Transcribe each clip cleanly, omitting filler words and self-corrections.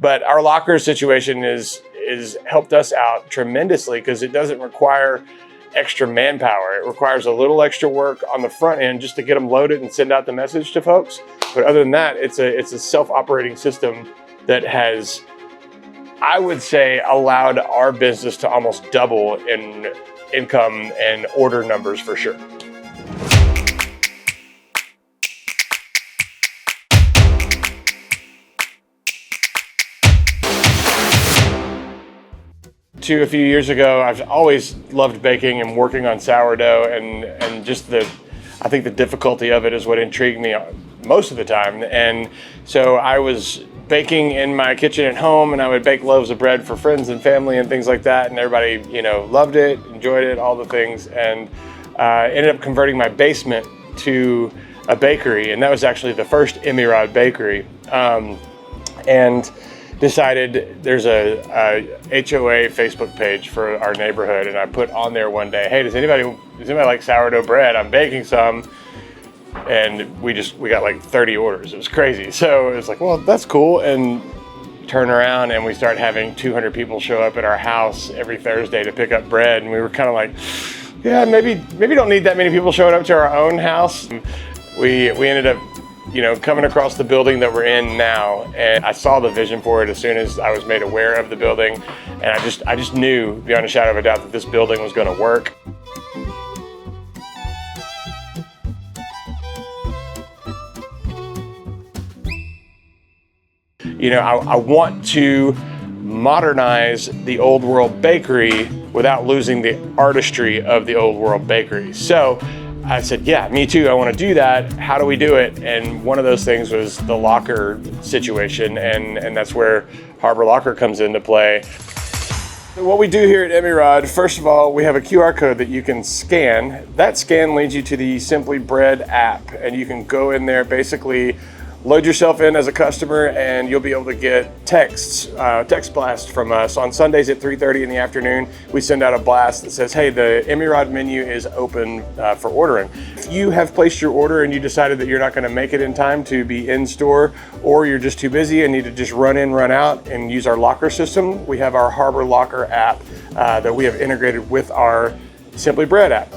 But our locker situation is helped us out tremendously because it doesn't require extra manpower. It requires a little extra work on the front end just to get them loaded and send out the message to folks. But other than that, it's a self-operating system that has, I would say, allowed our business to almost double in income and order numbers for sure. A few years ago, I've always loved baking and working on sourdough, and just I think the difficulty of it is what intrigued me most of the time. And so I was baking in my kitchen at home, and I would bake loaves of bread for friends and family and things like that. And everybody, loved it, enjoyed it, all the things. And ended up converting my basement to a bakery, and that was actually the first Emeraude bakery. And decided there's a HOA Facebook page for our neighborhood, and I put on there one day, hey, does anybody like sourdough bread? I'm baking some. And we got like 30 orders. It was crazy. So it was like, well, that's cool. And turn around and we start having 200 people show up at our house every Thursday to pick up bread. And we were kind of like, yeah, maybe don't need that many people showing up to our own house. We ended up coming across the building that we're in now, and I saw the vision for it as soon as I was made aware of the building, and I just knew beyond a shadow of a doubt that this building was going to work. I want to modernize the old world bakery without losing the artistry of the old world bakery. So I said, yeah, me too. I want to do that. How do we do it? And one of those things was the locker situation, and that's where Harbor Locker comes into play. What we do here at Emeraude, first of all, we have a QR code that you can scan. That scan leads you to the Simply Bread app, and you can go in there, basically load yourself in as a customer, and you'll be able to get text blast from us. On Sundays at 3:30 in the afternoon, we send out a blast that says, hey, the Emeraude menu is open for ordering. If you have placed your order and you decided that you're not going to make it in time to be in store, or you're just too busy and need to just run in, run out and use our locker system, we have our Harbor Locker app that we have integrated with our Simply Bread app.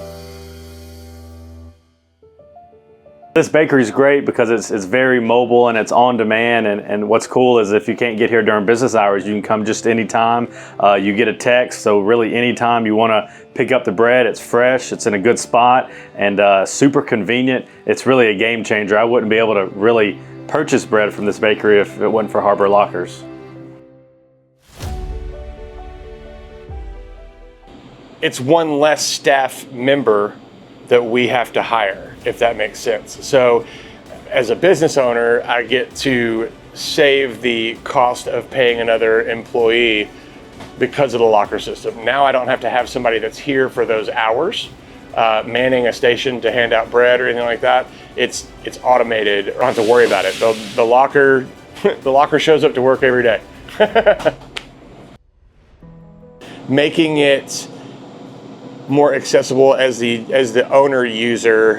This bakery is great because it's very mobile and it's on demand, and what's cool is if you can't get here during business hours, you can come just anytime. You get a text, so really anytime you want to pick up the bread, it's fresh, it's in a good spot, and super convenient. It's really a game changer. I wouldn't be able to really purchase bread from this bakery if it wasn't for Harbor Lockers. It's one less staff member that we have to hire, if that makes sense. So as a business owner, I get to save the cost of paying another employee because of the locker system. Now I don't have to have somebody that's here for those hours, manning a station to hand out bread or anything like that. It's automated. I don't have to worry about it. The locker shows up to work every day. Making it more accessible as the owner user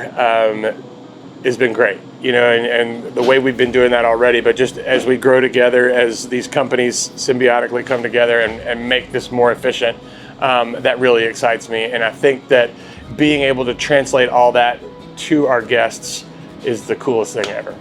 has been great, and the way we've been doing that already, but just as we grow together, as these companies symbiotically come together and make this more efficient, that really excites me. And I think that being able to translate all that to our guests is the coolest thing ever.